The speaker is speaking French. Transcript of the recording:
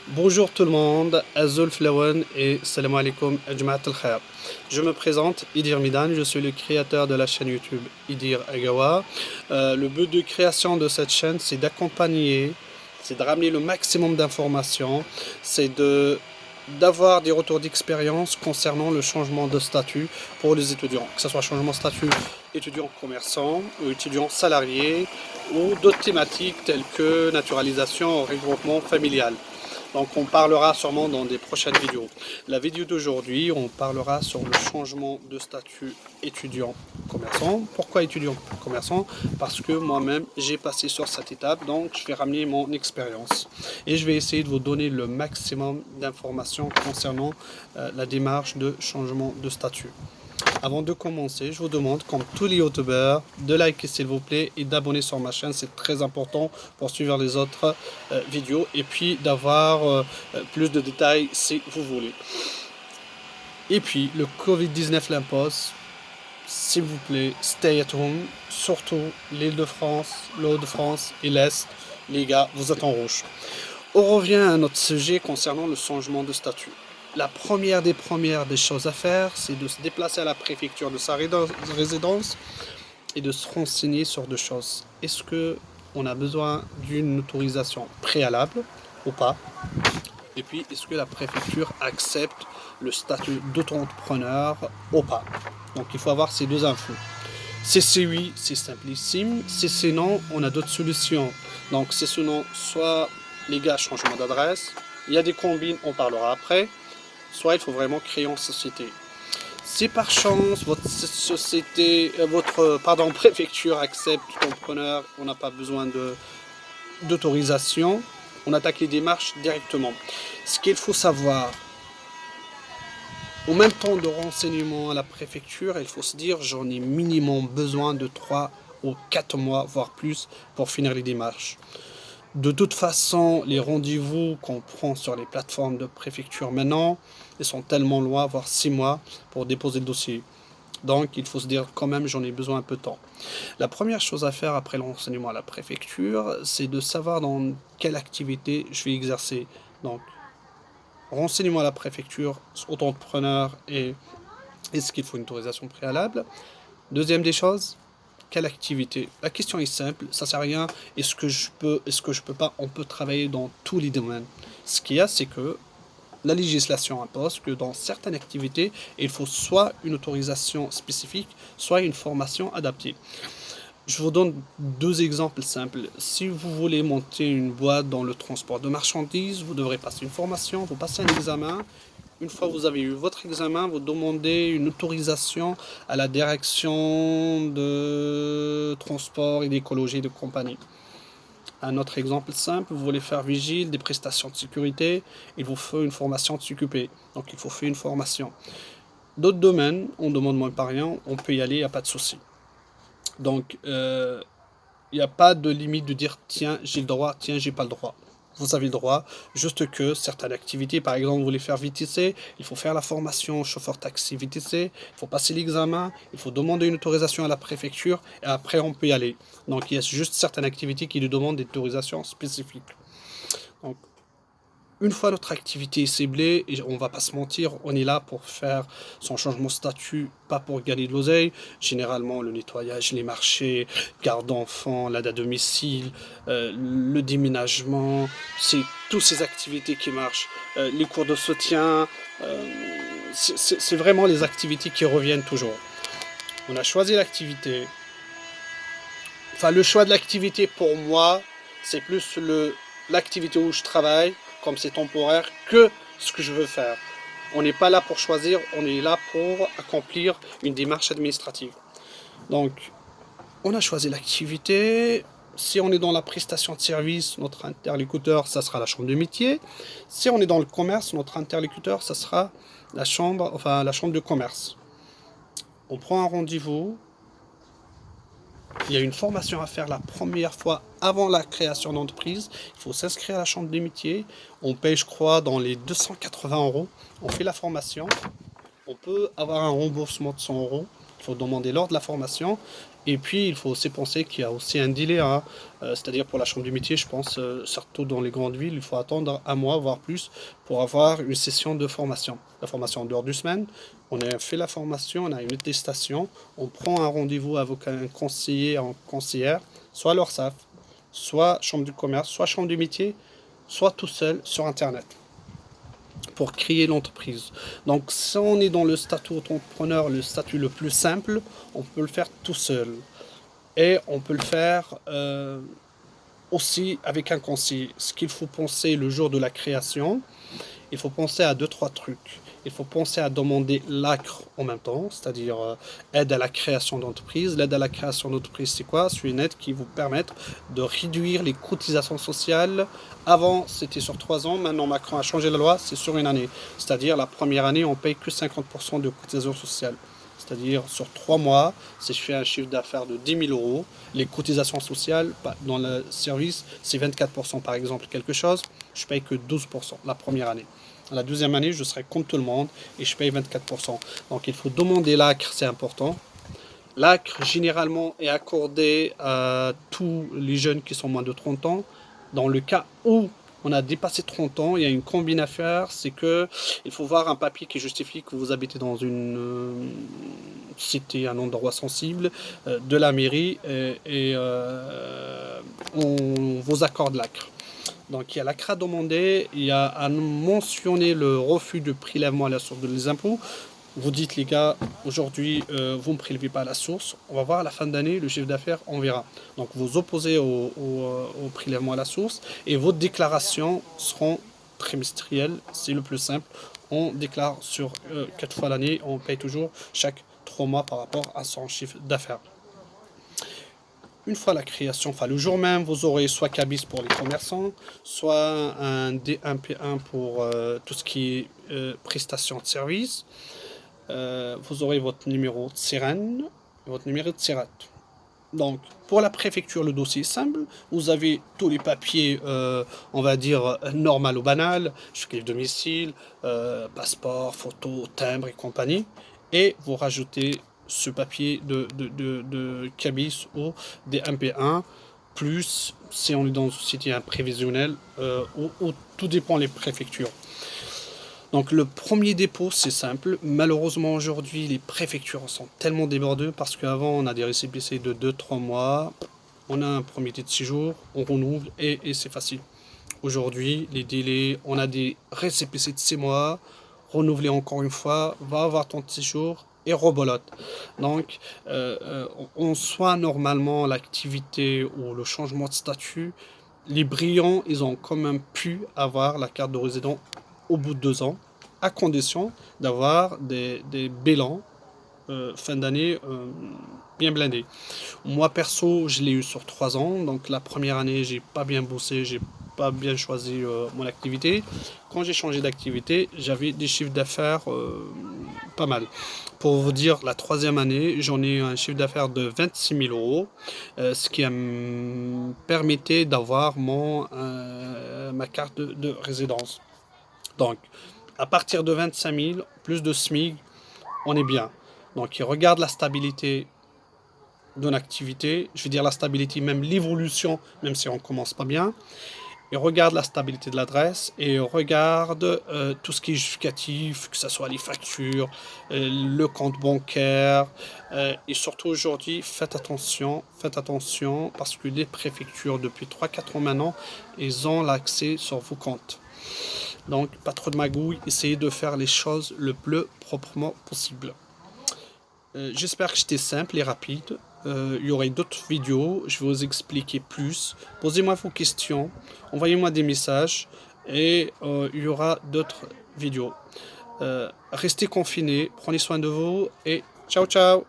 Bonjour tout le monde, Azul Flawan et salam alaikum Ajma'at al-Khair. Je me présente, Idir Midan, je suis le créateur de la chaîne YouTube Idir Agawa. Le but de création de cette chaîne, c'est d'accompagner, c'est de ramener le maximum d'informations, c'est d'avoir des retours d'expérience concernant le changement de statut pour les étudiants, que ce soit changement de statut étudiant commerçant ou étudiant salarié ou d'autres thématiques telles que naturalisation ou regroupement familial. Donc on parlera sûrement dans des prochaines vidéos. La vidéo d'aujourd'hui, on parlera sur le changement de statut étudiant commerçant. Pourquoi étudiant commerçant? Parce que moi-même j'ai passé sur cette étape, donc je vais ramener mon expérience. Et je vais essayer de vous donner le maximum d'informations concernant la démarche de changement de statut. Avant de commencer, je vous demande, comme tous les youtubeurs, de liker s'il vous plaît et d'abonner sur ma chaîne. C'est très important pour suivre les autres vidéos et puis d'avoir plus de détails si vous voulez. Et puis, le Covid-19 l'impose. S'il vous plaît, stay at home. Surtout l'Île-de-France, l'Hauts-de-France et l'Est. Les gars, vous êtes en rouge. On revient à notre sujet concernant le changement de statut. La première des choses à faire, c'est de se déplacer à la préfecture de sa résidence et de se renseigner sur deux choses. Est-ce qu'on a besoin d'une autorisation préalable ou pas? Et puis, est-ce que la préfecture accepte le statut d'auto-entrepreneur ou pas? Donc, il faut avoir ces deux infos. Si c'est oui, c'est simplissime. Si c'est non, on a d'autres solutions. Donc, si c'est non, soit les gars, changement d'adresse. Il y a des combines, on parlera après. Soit il faut vraiment créer une société. Si par chance votre société, préfecture accepte l'entrepreneur, on n'a pas besoin d'autorisation, on attaque les démarches directement. Ce qu'il faut savoir, au même temps de renseignement à la préfecture, il faut se dire j'en ai minimum besoin de 3 ou 4 mois, voire plus, pour finir les démarches. De toute façon, les rendez-vous qu'on prend sur les plateformes de préfecture maintenant, ils sont tellement loin, voire 6 mois, pour déposer le dossier. Donc, il faut se dire quand même, j'en ai besoin un peu de temps. La première chose à faire après le renseignement à la préfecture, c'est de savoir dans quelle activité je vais exercer. Donc, renseignement à la préfecture, auto-entrepreneur et est-ce qu'il faut une autorisation préalable. Deuxième des choses, quelle activité? La question est simple, ça sert à rien. Est-ce que je peux pas? On peut travailler dans tous les domaines. Ce qu'il y a, c'est que la législation impose que dans certaines activités, il faut soit une autorisation spécifique, soit une formation adaptée. Je vous donne deux exemples simples. Si vous voulez monter une boîte dans le transport de marchandises, vous devrez passer une formation, vous passez un examen. Une fois que vous avez eu votre examen, vous demandez une autorisation à la direction de transport et d'écologie de compagnie. Un autre exemple simple, vous voulez faire vigile des prestations de sécurité, il vous faut une formation de CQP. Donc il faut faire une formation. D'autres domaines, on demande moins par rien, on peut y aller, il n'y a pas de souci. Donc il n'y a pas de limite de dire tiens j'ai le droit, tiens j'ai pas le droit. Vous avez le droit, juste que certaines activités, par exemple, vous voulez faire VTC, il faut faire la formation chauffeur taxi VTC, il faut passer l'examen, il faut demander une autorisation à la préfecture, et après on peut y aller. Donc il y a juste certaines activités qui nous demandent des autorisations spécifiques. Donc, une fois notre activité est ciblée, et on va pas se mentir, on est là pour faire son changement de statut, pas pour gagner de l'oseille. Généralement, le nettoyage, les marchés, garde d'enfants, l'aide à domicile, le déménagement, c'est toutes ces activités qui marchent. Les cours de soutien, c'est vraiment les activités qui reviennent toujours. On a choisi l'activité. Enfin, le choix de l'activité pour moi, c'est plus l'activité où je travaille, comme c'est temporaire, que ce que je veux faire. On n'est pas là pour choisir, on est là pour accomplir une démarche administrative. Donc, on a choisi l'activité. Si on est dans la prestation de service, notre interlocuteur, ça sera la chambre de métier. Si on est dans le commerce, notre interlocuteur, ça sera la chambre de commerce. On prend un rendez-vous. Il y a une formation à faire la première fois avant la création d'entreprise. Il faut s'inscrire à la chambre des métiers. On paye, je crois, dans les 280 euros. On fait la formation. On peut avoir un remboursement de 100 euros. Il faut demander lors de la formation. Et puis, il faut aussi penser qu'il y a aussi un délai, hein. C'est-à-dire pour la chambre du métier, je pense, surtout dans les grandes villes, il faut attendre un mois, voire plus, pour avoir une session de formation. La formation en dehors du semaine, on a fait la formation, on a une attestation, on prend un rendez-vous avec un conseiller en conseillère, soit l'Orsaf, soit chambre du commerce, soit chambre du métier, soit tout seul sur Internet pour créer l'entreprise. Donc si on est dans le statut entrepreneur, le statut le plus simple, on peut le faire tout seul. Et on peut le faire aussi avec un conseiller. Ce qu'il faut penser le jour de la création, il faut penser à deux, trois trucs. Il faut penser à demander l'ACRE en même temps, c'est-à-dire aide à la création d'entreprise. L'aide à la création d'entreprise, c'est quoi? C'est une aide qui vous permet de réduire les cotisations sociales. Avant, c'était sur 3 ans. Maintenant, Macron a changé la loi, c'est sur une année. C'est-à-dire, la première année, on paye que 50% de cotisations sociales. C'est-à-dire, sur 3 mois, si je fais un chiffre d'affaires de 10 000 euros, les cotisations sociales dans le service, c'est 24% par exemple, quelque chose, je paye que 12% la première année. La deuxième année, je serai comme tout le monde et je paye 24%. Donc il faut demander l'ACRE, c'est important. L'ACRE, généralement, est accordé à tous les jeunes qui sont moins de 30 ans. Dans le cas où on a dépassé 30 ans, il y a une combine à faire, c'est que il faut voir un papier qui justifie que vous habitez dans une cité, un endroit sensible de la mairie et on vous accorde l'ACRE. Donc il y a l'ACRE à demander, il y a à mentionner le refus de prélèvement à la source des impôts. Vous dites les gars, aujourd'hui vous ne me prélevez pas à la source, on va voir à la fin d'année le chiffre d'affaires, on verra. Donc vous opposez au prélèvement à la source et vos déclarations seront trimestrielles, c'est le plus simple. On déclare sur 4 fois l'année, on paye toujours chaque 3 mois par rapport à son chiffre d'affaires. Une fois la création, enfin le jour même, vous aurez soit CABIS pour les commerçants, soit un D1P1 pour tout ce qui est prestation de service. Vous aurez votre numéro de sirène, votre numéro de SIRET. Donc, pour la préfecture, le dossier est simple. Vous avez tous les papiers, on va dire, normal ou banal, justificatif de domicile, passeport, photo, timbre et compagnie. Et vous rajoutez ce papier de CABIS ou des MP1, plus si on est dans une société prévisionnelle, où tout dépend des préfectures. Donc le premier dépôt, c'est simple. Malheureusement aujourd'hui, les préfectures sont tellement débordées parce qu'avant, on a des récépissés de 2-3 mois. On a un premier titre de séjour, on renouvelle et c'est facile. Aujourd'hui, les délais, on a des récépissés de 6 mois, renouveler encore une fois, va avoir ton séjour et rebolote. Donc, on soit normalement l'activité ou le changement de statut, les brillants, ils ont quand même pu avoir la carte de résident au bout de 2 ans, à condition d'avoir des bilans fin d'année bien blindés. Moi perso, je l'ai eu sur 3 ans, donc la première année, j'ai pas bien bossé, j'ai pas bien choisi mon activité. Quand j'ai changé d'activité, j'avais des chiffres d'affaires pas mal. Pour vous dire, la troisième année, j'en ai eu un chiffre d'affaires de 26 000 euros, ce qui me permettait d'avoir ma carte de résidence. Donc, à partir de 25 000, plus de SMIC, on est bien. Donc, il regarde la stabilité d'une activité, je veux dire la stabilité, même l'évolution, même si on ne commence pas bien. Il regarde la stabilité de l'adresse et il regarde tout ce qui est justificatif, que ce soit les factures, le compte bancaire. Et surtout aujourd'hui, faites attention, parce que les préfectures, depuis 3-4 ans maintenant, ils ont l'accès sur vos comptes. Donc, pas trop de magouilles, essayez de faire les choses le plus proprement possible. J'espère que c'était simple et rapide. Il y aurait d'autres vidéos, je vais vous expliquer plus. Posez-moi vos questions, envoyez-moi des messages et il y aura d'autres vidéos. Restez confinés, prenez soin de vous et ciao ciao!